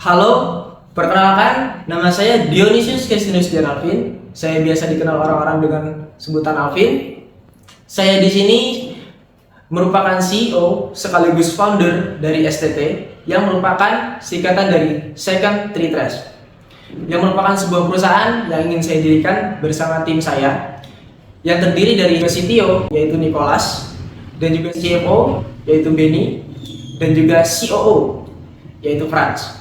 Halo, perkenalkan, nama saya Dionysius Kestinus Dian Alvin. Saya biasa dikenal orang-orang dengan sebutan Alvin. Saya di sini merupakan CEO sekaligus founder dari STT yang merupakan singkatan dari Second Tree Trust, yang merupakan sebuah perusahaan yang ingin saya dirikan bersama tim saya yang terdiri dari CTO yaitu Nicholas, dan juga CFO yaitu Benny, dan juga COO yaitu Franz.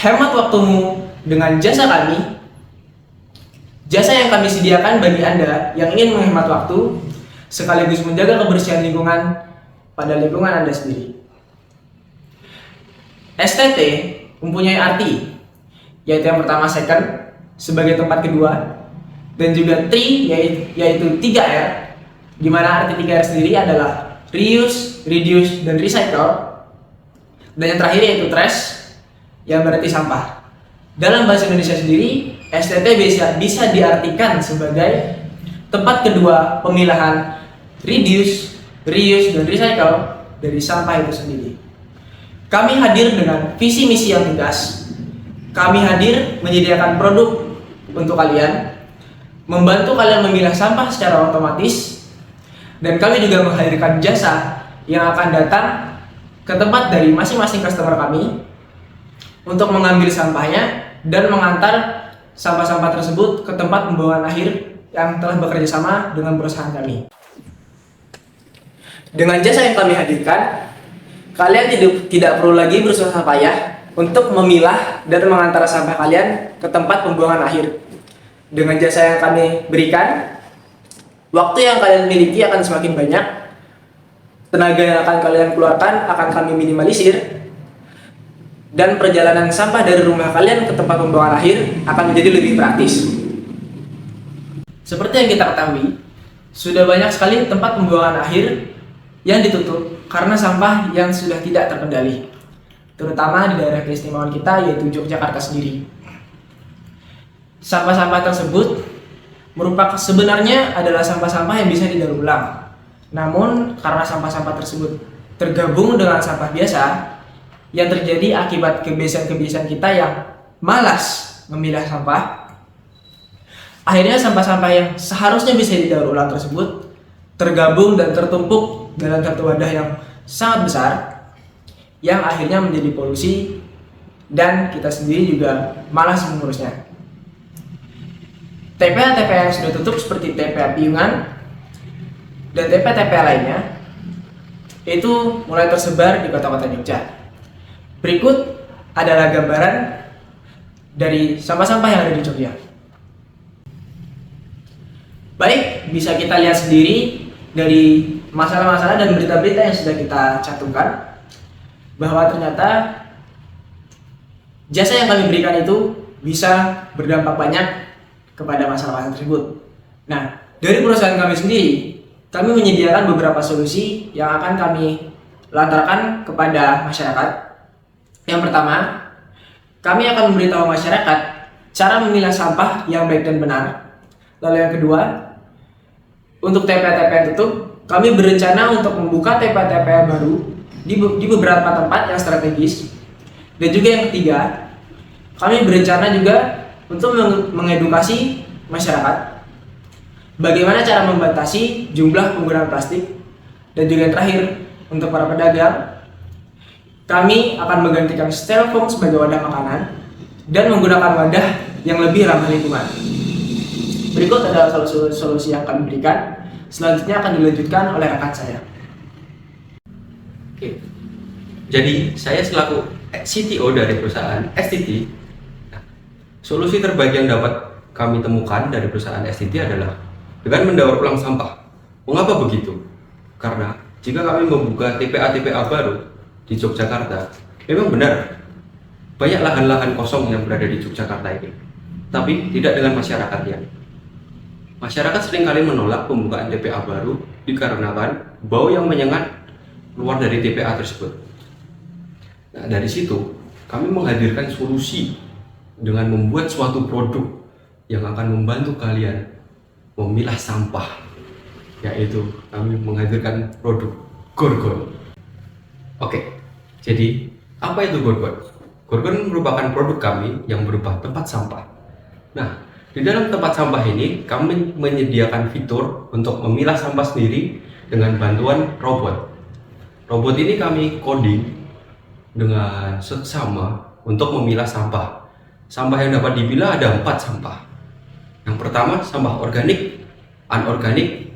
Hemat waktumu dengan jasa kami. Jasa yang kami sediakan bagi Anda yang ingin menghemat waktu sekaligus menjaga kebersihan lingkungan pada lingkungan Anda sendiri. STT mempunyai arti, yaitu yang pertama second sebagai tempat kedua, dan juga tree yaitu 3R, di mana arti 3R sendiri adalah reuse, reduce, dan recycle. Dan yang terakhir yaitu trash, yang berarti sampah. Dalam bahasa Indonesia sendiri, STT bisa diartikan sebagai tempat kedua pemilahan reduce, reuse, dan recycle dari sampah itu sendiri. Kami hadir dengan visi misi yang tegas. Kami hadir menyediakan produk untuk kalian, membantu kalian memilah sampah secara otomatis, dan kami juga menghadirkan jasa yang akan datang ke tempat dari masing-masing customer kami untuk mengambil sampahnya dan mengantar sampah-sampah tersebut ke tempat pembuangan akhir yang telah bekerja sama dengan perusahaan kami. Dengan jasa yang kami hadirkan, kalian tidak perlu lagi bersusah payah untuk memilah dan mengantar sampah kalian ke tempat pembuangan akhir. Dengan jasa yang kami berikan, waktu yang kalian miliki akan semakin banyak, tenaga yang akan kalian keluarkan akan kami minimalisir, dan perjalanan sampah dari rumah kalian ke tempat pembuangan akhir akan menjadi lebih praktis. Seperti yang kita ketahui, sudah banyak sekali tempat pembuangan akhir yang ditutup karena sampah yang sudah tidak terkendali, terutama di daerah keistimewaan kita yaitu Yogyakarta sendiri. Sampah-sampah tersebut sebenarnya adalah sampah-sampah yang bisa didaur ulang. Namun karena sampah-sampah tersebut tergabung dengan sampah biasa, yang terjadi akibat kebiasaan-kebiasaan kita yang malas memilah sampah, akhirnya sampah-sampah yang seharusnya bisa didaur ulang tersebut tergabung dan tertumpuk dalam satu wadah yang sangat besar, yang akhirnya menjadi polusi, dan kita sendiri juga malas mengurusnya. TPA-TPA yang sudah tutup seperti TPA Piungan dan TPA-TPA lainnya itu mulai tersebar di kota-kota Jogja. Berikut adalah gambaran dari sampah-sampah yang ada di Jogja. Baik, bisa kita lihat sendiri dari masalah-masalah dan berita-berita yang sudah kita cantumkan bahwa ternyata jasa yang kami berikan itu bisa berdampak banyak kepada masalah-masalah tersebut. Nah, dari perusahaan kami sendiri, kami menyediakan beberapa solusi yang akan kami lantarkan kepada masyarakat. Yang pertama, kami akan memberitahu masyarakat cara memilah sampah yang baik dan benar. Lalu yang kedua, untuk TPA-TPA yang tutup, kami berencana untuk membuka TPA-TPA baru di beberapa tempat yang strategis. Dan juga yang ketiga, kami berencana juga untuk mengedukasi masyarakat bagaimana cara membatasi jumlah penggunaan plastik. Dan juga yang terakhir, untuk para pedagang, kami akan menggantikan styrofoam sebagai wadah makanan dan menggunakan wadah yang lebih ramah lingkungan. Berikut adalah solusi yang kami berikan. Selanjutnya akan dilanjutkan oleh rekan saya. Oke. Jadi saya selaku CTO dari perusahaan STT, solusi terbaik yang dapat kami temukan dari perusahaan STT adalah dengan mendaur ulang sampah. Mengapa begitu? Karena jika kami membuka TPA-TPA baru di Yogyakarta, memang benar banyak lahan-lahan kosong yang berada di Yogyakarta ini, tapi tidak dengan masyarakatnya. Masyarakat seringkali menolak pembukaan TPA baru dikarenakan bau yang menyengat keluar dari TPA tersebut. Nah, dari situ kami menghadirkan solusi dengan membuat suatu produk yang akan membantu kalian memilah sampah, yaitu kami menghadirkan produk Gorgon. Oke, jadi apa itu Gorgon? Gorgon merupakan produk kami yang berupa tempat sampah. Nah, di dalam tempat sampah ini kami menyediakan fitur untuk memilah sampah sendiri dengan bantuan robot. Robot ini kami coding dengan seksama untuk memilah sampah. Sampah yang dapat dipilah ada 4 sampah. Yang pertama, sampah organik, anorganik,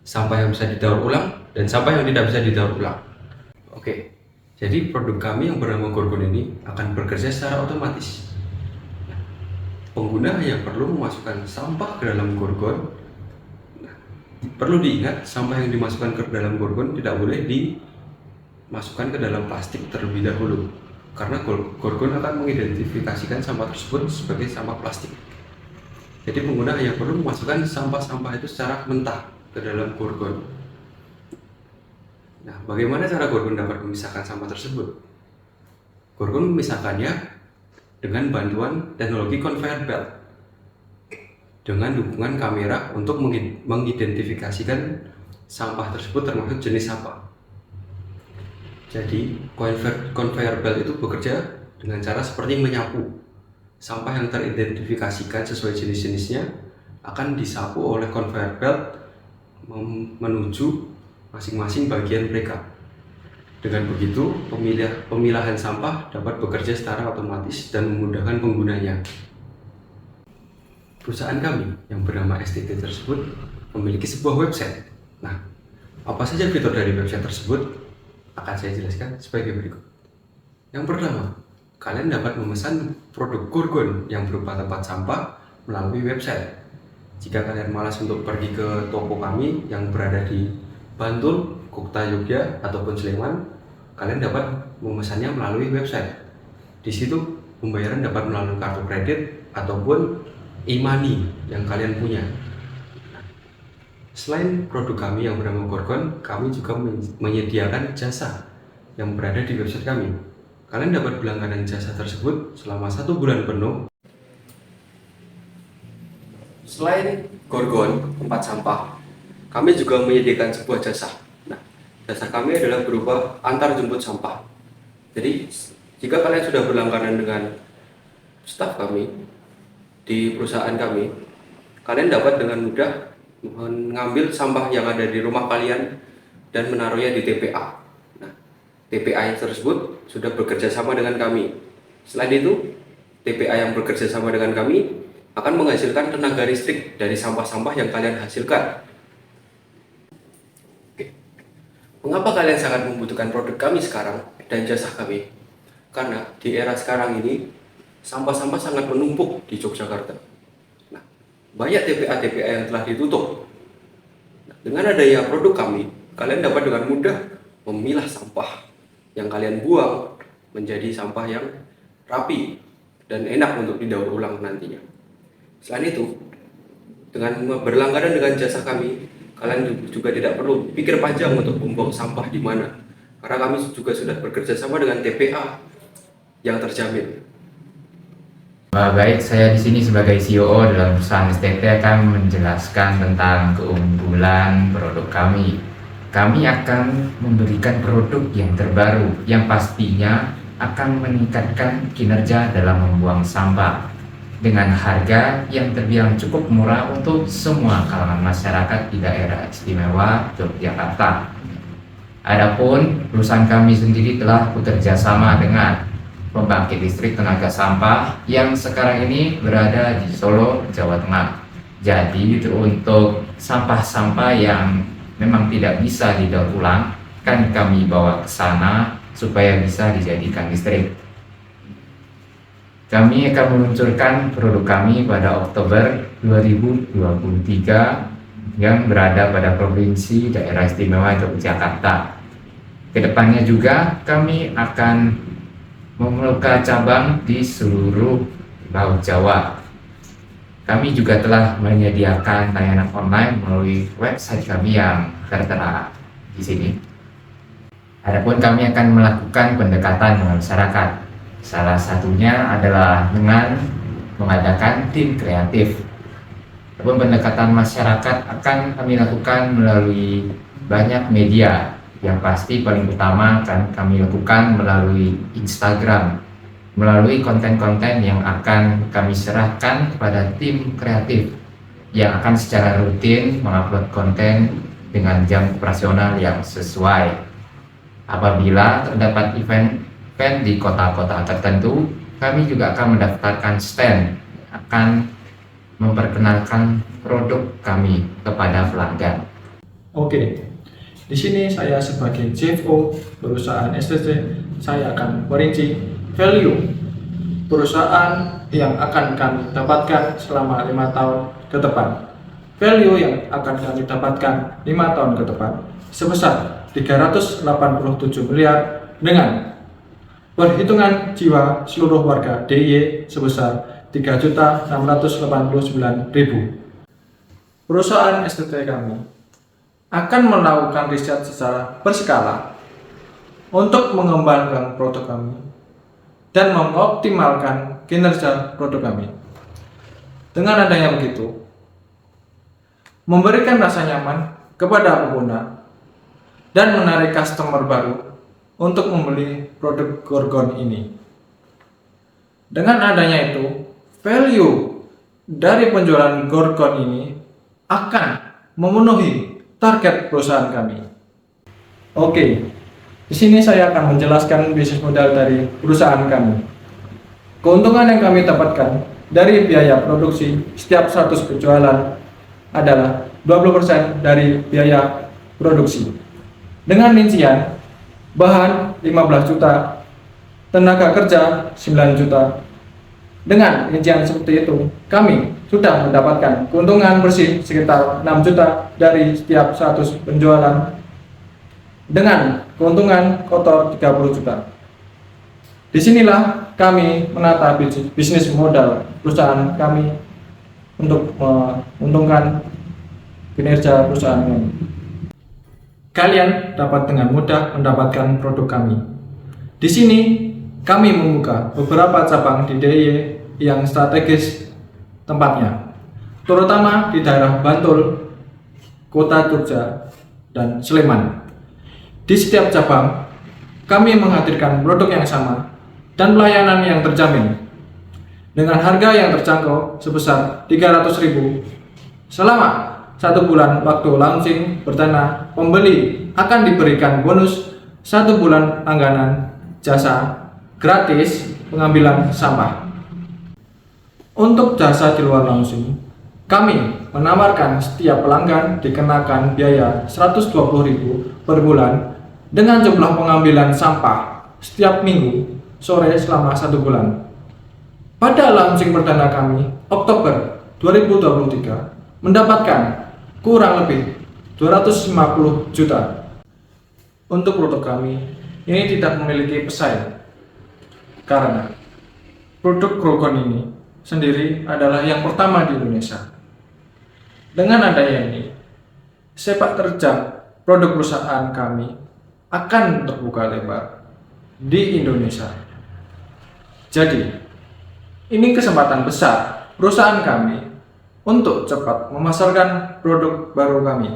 sampah yang bisa didaur ulang, dan sampah yang tidak bisa didaur ulang. Oke, jadi produk kami yang bernama Gorgon ini akan bekerja secara otomatis. Pengguna yang perlu memasukkan sampah ke dalam Gorgon, perlu diingat sampah yang dimasukkan ke dalam Gorgon tidak boleh dimasukkan ke dalam plastik terlebih dahulu, karena Gorgon akan mengidentifikasikan sampah tersebut sebagai sampah plastik. Jadi pengguna hanya perlu memasukkan sampah-sampah itu secara mentah ke dalam Gorgon. Nah, bagaimana cara Gorgon dapat memisahkan sampah tersebut? Gorgon memisahkannya dengan bantuan teknologi conveyor belt dengan dukungan kamera untuk mengidentifikasikan sampah tersebut termasuk jenis apa. Jadi conveyor belt itu bekerja dengan cara seperti menyapu. Sampah yang teridentifikasikan sesuai jenis-jenisnya akan disapu oleh conveyor belt menuju masing-masing bagian mereka. Dengan begitu, pemilahan sampah dapat bekerja secara otomatis dan memudahkan penggunanya. Perusahaan kami yang bernama STT tersebut memiliki sebuah website. Nah, apa saja fitur dari website tersebut akan saya jelaskan sebagai berikut. Yang pertama, kalian dapat memesan produk Gorgon yang berupa tempat sampah melalui website. Jika kalian malas untuk pergi ke toko kami yang berada di Bantul, Kota Yogyakarta ataupun Sleman, kalian dapat memesannya melalui website. Di situ pembayaran dapat melalui kartu kredit ataupun e-money yang kalian punya. Selain produk kami yang bernama Gorgon, kami juga menyediakan jasa yang berada di website kami. Kalian dapat berlangganan jasa tersebut selama 1 bulan penuh. Selain Gorgon, tempat sampah, kami juga menyediakan sebuah jasa. Nah, jasa kami adalah berupa antar jemput sampah. Jadi, jika kalian sudah berlangganan dengan staf kami di perusahaan kami, kalian dapat dengan mudah mengambil sampah yang ada di rumah kalian dan menaruhnya di TPA. Nah, TPA tersebut sudah bekerja sama dengan kami. Selain itu, TPA yang bekerja sama dengan kami akan menghasilkan tenaga listrik dari sampah-sampah yang kalian hasilkan. Mengapa kalian sangat membutuhkan produk kami sekarang dan jasa kami? Karena di era sekarang ini, sampah-sampah sangat menumpuk di Yogyakarta. Nah, banyak TPA-TPA yang telah ditutup. Nah, dengan adanya produk kami, kalian dapat dengan mudah memilah sampah yang kalian buang menjadi sampah yang rapi dan enak untuk didaur ulang nantinya. Selain itu, dengan berlangganan dengan jasa kami, kalian juga tidak perlu pikir panjang untuk membuang sampah di mana, karena kami juga sudah bekerja sama dengan TPA yang terjamin. Baik, saya di sini sebagai CEO dalam perusahaan STT akan menjelaskan tentang keunggulan produk kami. Kami akan memberikan produk yang terbaru yang pastinya akan meningkatkan kinerja dalam membuang sampah dengan harga yang terbilang cukup murah untuk semua kalangan masyarakat di daerah istimewa Yogyakarta. Adapun perusahaan kami sendiri telah bekerja sama dengan pembangkit listrik tenaga sampah yang sekarang ini berada di Solo, Jawa Tengah. Jadi untuk sampah-sampah yang memang tidak bisa didaur ulang, kan kami bawa ke sana supaya bisa dijadikan listrik. Kami akan meluncurkan produk kami pada Oktober 2023 yang berada pada Provinsi Daerah Istimewa Yogyakarta. Kedepannya juga kami akan membuka cabang di seluruh Laut Jawa. Kami juga telah menyediakan layanan online melalui website kami yang tertera di sini. Adapun kami akan melakukan pendekatan dengan masyarakat. Salah satunya adalah dengan mengadakan tim kreatif. Adapun pendekatan masyarakat akan kami lakukan melalui banyak media. Yang pasti paling utama akan kami lakukan melalui Instagram, melalui konten-konten yang akan kami serahkan kepada tim kreatif yang akan secara rutin mengupload konten dengan jam operasional yang sesuai. Apabila terdapat event di kota-kota tertentu, kami juga akan mendaftarkan stand, akan memperkenalkan produk kami kepada pelanggan. Oke, di sini saya sebagai CFO perusahaan STT, saya akan merinci value perusahaan yang akan kami dapatkan selama 5 tahun ke depan. Value yang akan kami dapatkan 5 tahun ke depan sebesar 387 miliar dengan perhitungan jiwa seluruh warga DIY sebesar 3.689.000. Perusahaan STT kami akan melakukan riset secara berskala untuk mengembangkan produk kami dan mengoptimalkan kinerja produk kami. Dengan adanya begitu, memberikan rasa nyaman kepada pengguna dan menarik customer baru untuk membeli produk Gorgon ini. Dengan adanya itu, value dari penjualan Gorgon ini akan memenuhi target perusahaan kami. Oke, di sini saya akan menjelaskan bisnis modal dari perusahaan kami. Keuntungan yang kami dapatkan dari biaya produksi setiap 100 penjualan adalah 20% dari biaya produksi. Dengan rincian bahan 15 juta, tenaga kerja 9 juta. Dengan rincian seperti itu, kami sudah mendapatkan keuntungan bersih sekitar 6 juta dari setiap 100 penjualan dengan keuntungan kotor 30 juta. Disinilah kami menata bisnis modal perusahaan kami untuk menguntungkan kinerja perusahaan kami. Kalian dapat dengan mudah mendapatkan produk kami. Di sini kami membuka beberapa cabang di DIY yang strategis tempatnya, terutama di daerah Bantul, Kota Jogja, dan Sleman. Di setiap cabang, kami menghadirkan produk yang sama dan pelayanan yang terjamin dengan harga yang terjangkau sebesar 300.000. Selama 1 bulan waktu launching perdana, pembeli akan diberikan bonus 1 bulan langganan jasa gratis pengambilan sampah. Untuk jasa di luar launching, kami menawarkan setiap pelanggan dikenakan biaya 120.000 per bulan dengan jumlah pengambilan sampah setiap minggu sore selama 1 bulan. Pada launching perdana kami, Oktober 2023, mendapatkan kurang lebih 250 juta. Untuk produk kami, ini tidak memiliki pesaing karena produk Gorgon ini sendiri adalah yang pertama di Indonesia. Dengan adanya ini, sepak terjang produk perusahaan kami akan terbuka lebar di Indonesia. Jadi, ini kesempatan besar perusahaan kami untuk cepat memasarkan produk baru kami.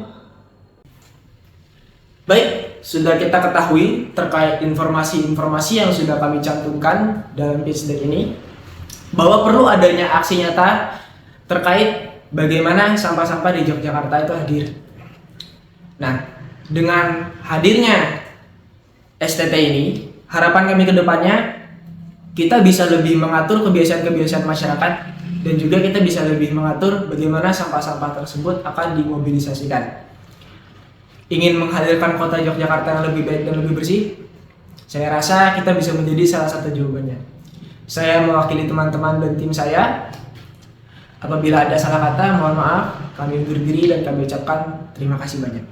Baik, sudah kita ketahui terkait informasi-informasi yang sudah kami cantumkan dalam pitch deck ini, bahwa perlu adanya aksi nyata terkait bagaimana sampah-sampah di Yogyakarta itu hadir. Nah, dengan hadirnya STT ini, harapan kami ke depannya kita bisa lebih mengatur kebiasaan-kebiasaan masyarakat dan juga kita bisa lebih mengatur bagaimana sampah-sampah tersebut akan dimobilisasikan. Ingin menghadirkan kota Yogyakarta yang lebih baik dan lebih bersih? Saya rasa kita bisa menjadi salah satu jawabannya. Saya mewakili teman-teman dan tim saya. Apabila ada salah kata, mohon maaf. Kami undur diri dan kami ucapkan terima kasih banyak.